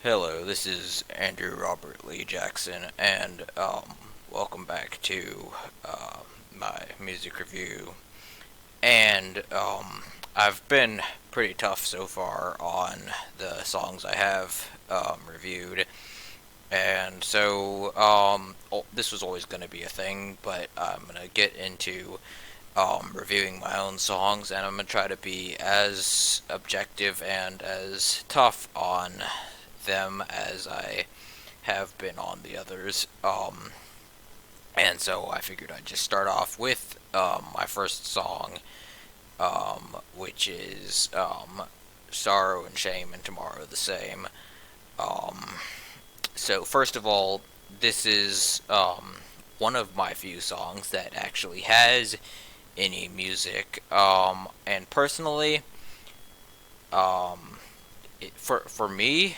Hello, this is Andrew Robert Lee Jackson, and welcome back to my music review. And I've been pretty tough so far on the songs I have reviewed, and so this was always going to be a thing, but I'm going to get into reviewing my own songs, and I'm going to try to be as objective and as tough on them as I have been on the others. And so I figured I'd just start off with my first song, which is Sorrow and Shame and Tomorrow the Same. Um, so, first of all, this is one of my few songs that actually has any music. And personally, um, for me,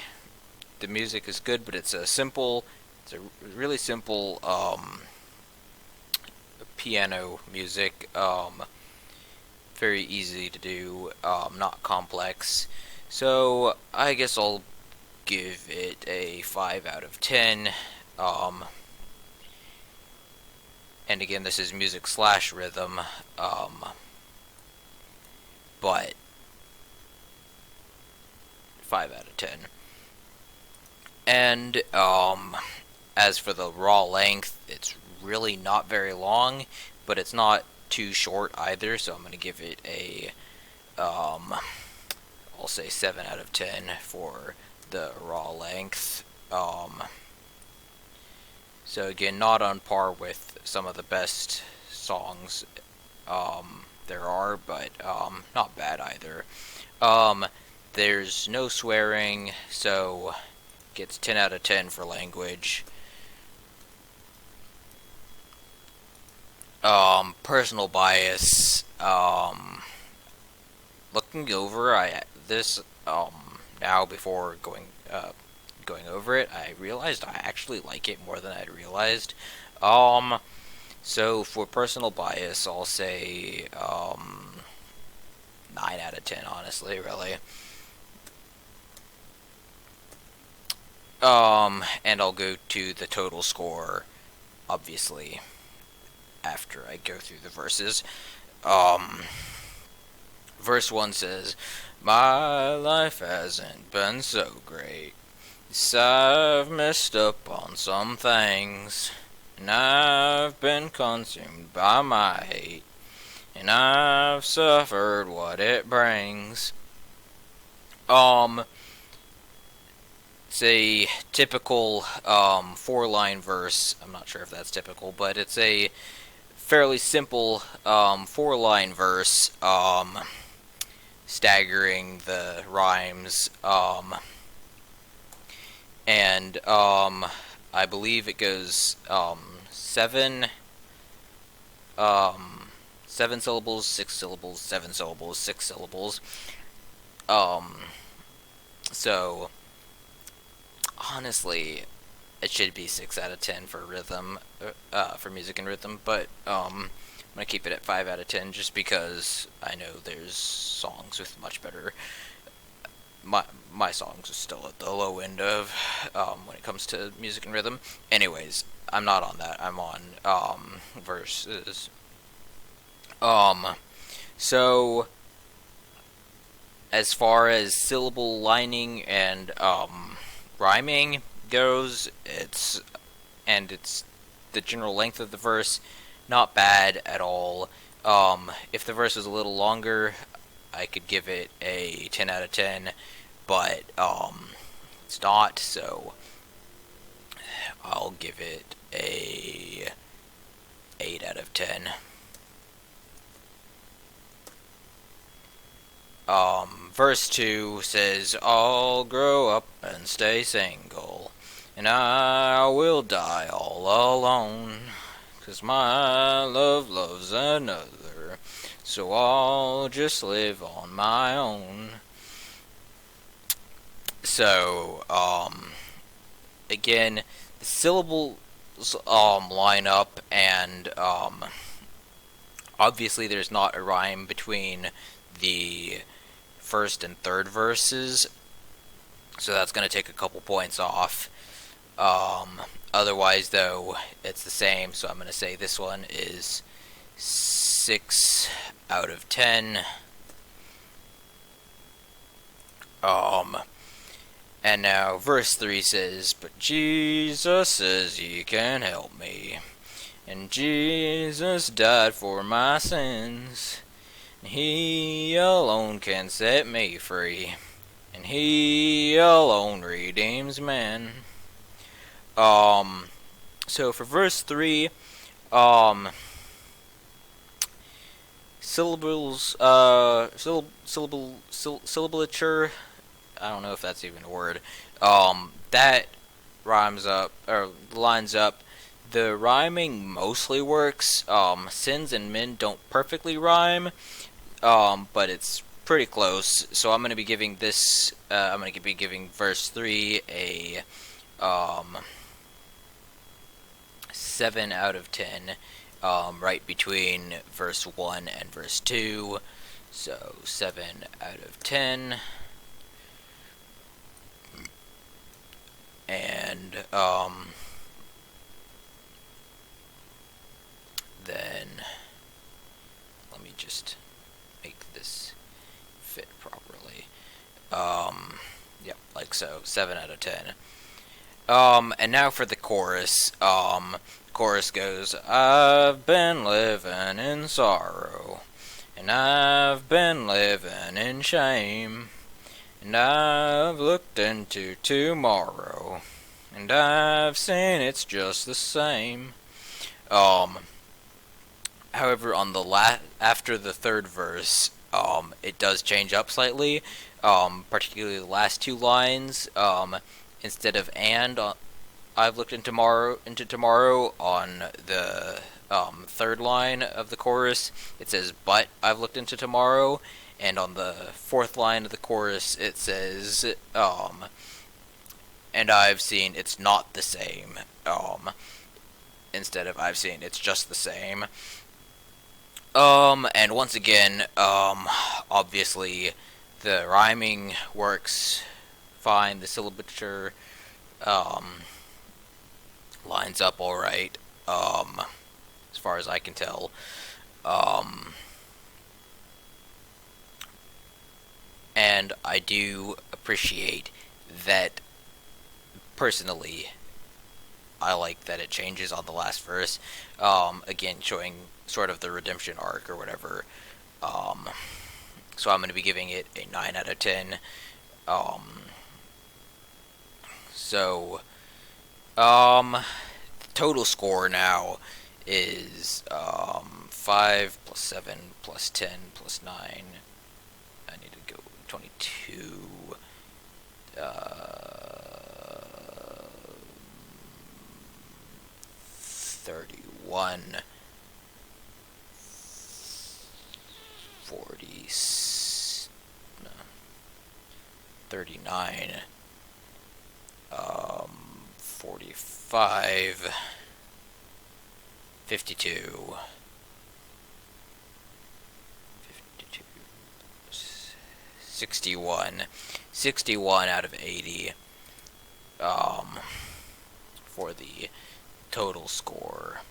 the music is good, but it's a really simple piano music. Very easy to do, not complex. So I guess I'll give it a 5 out of 10. Um, and again, this is music slash rhythm, but 5 out of 10. And as for the raw length, it's really not very long, but it's not too short either. So I'm going to give it a, I'll say 7 out of 10 for the raw length. So again, not on par with some of the best songs there are, but not bad either. Um, there's no swearing, so gets 10 out of 10 for language. Personal bias. Looking over this now before going over it, I realized I actually like it more than I'd realized. Um, so for personal bias, I'll say 9 out of 10. Honestly, really. And I'll go to the total score, obviously, after I go through the verses. Um, verse 1 says, "My life hasn't been so great. Yes, I've messed up on some things, and I've been consumed by my hate, and I've suffered what it brings." Um, it's a typical four-line verse. I'm not sure if that's typical, but it's a fairly simple four-line verse, staggering the rhymes, and I believe it goes seven syllables, 6 syllables, 7 syllables, 6 syllables. Um, so honestly, it should be 6 out of 10 for rhythm, for music and rhythm, but I'm gonna keep it at 5 out of 10 just because I know there's songs with much better. My songs are still at the low end of when it comes to music and rhythm. Anyways, I'm not on that. I'm on verses. Um, so as far as syllable lining and rhyming goes, it's the general length of the verse, not bad at all. If the verse was a little longer, I could give it a 10 out of 10, but it's not, so I'll give it a 8 out of 10. Verse 2 says, "I'll grow up and stay single, and I will die all alone, 'cause my love loves another, so I'll just live on my own." So, again, the syllables line up, and obviously there's not a rhyme between the first and third verses, So that's going to take a couple points off. Otherwise, though, it's the same. So I'm going to say this one is 6 out of 10. And now verse 3 says, "But Jesus says He can help me. And Jesus died for my sins. And He alone can set me free. And He alone redeems man." So for verse 3, um, syllabature, I don't know if that's even a word, that rhymes up, or lines up. The rhyming mostly works. Sins and min don't perfectly rhyme, but it's pretty close. So I'm going to be giving this, I'm going to be giving verse 3 a 7 out of 10, right between verse 1 and verse 2. So 7 out of 10. And then let me just make this fit properly. Yep, like so. 7 out of 10. And now for the chorus. Chorus goes, "I've been living in sorrow, and I've been living in shame, and I've looked into tomorrow, and I've seen it's just the same." However, on the after the third verse, it does change up slightly. Particularly the last two lines. Instead of "and," I've looked into tomorrow on the third line of the chorus, it says "but I've looked into tomorrow," and on the fourth line of the chorus it says "and I've seen it's not the same," instead of "I've seen it's just the same." And once again, obviously the rhyming works fine, the syllabature lines up alright, as far as I can tell. And I do appreciate that, personally, I like that it changes on the last verse, again, showing sort of the redemption arc or whatever. So I'm going to be giving it a 9 out of 10. So, total score now is 5 plus 7 plus 10 plus 9. I need to go 22. 31. 40. No, 39. 45, 52, 61 out of 80, for the total score,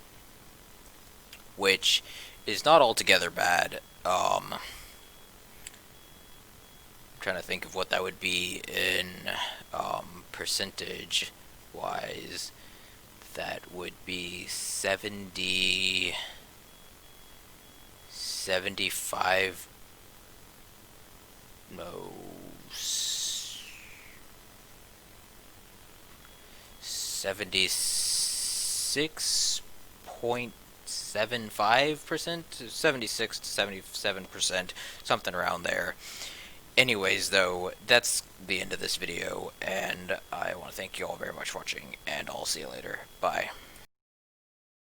which is not altogether bad. I'm trying to think of what that would be in percentage wise. That would be 75, no, 76.75%, 76 to 77%, something around there. Anyways, though, that's the end of this video, and I want to thank you all very much for watching, and I'll see you later. Bye.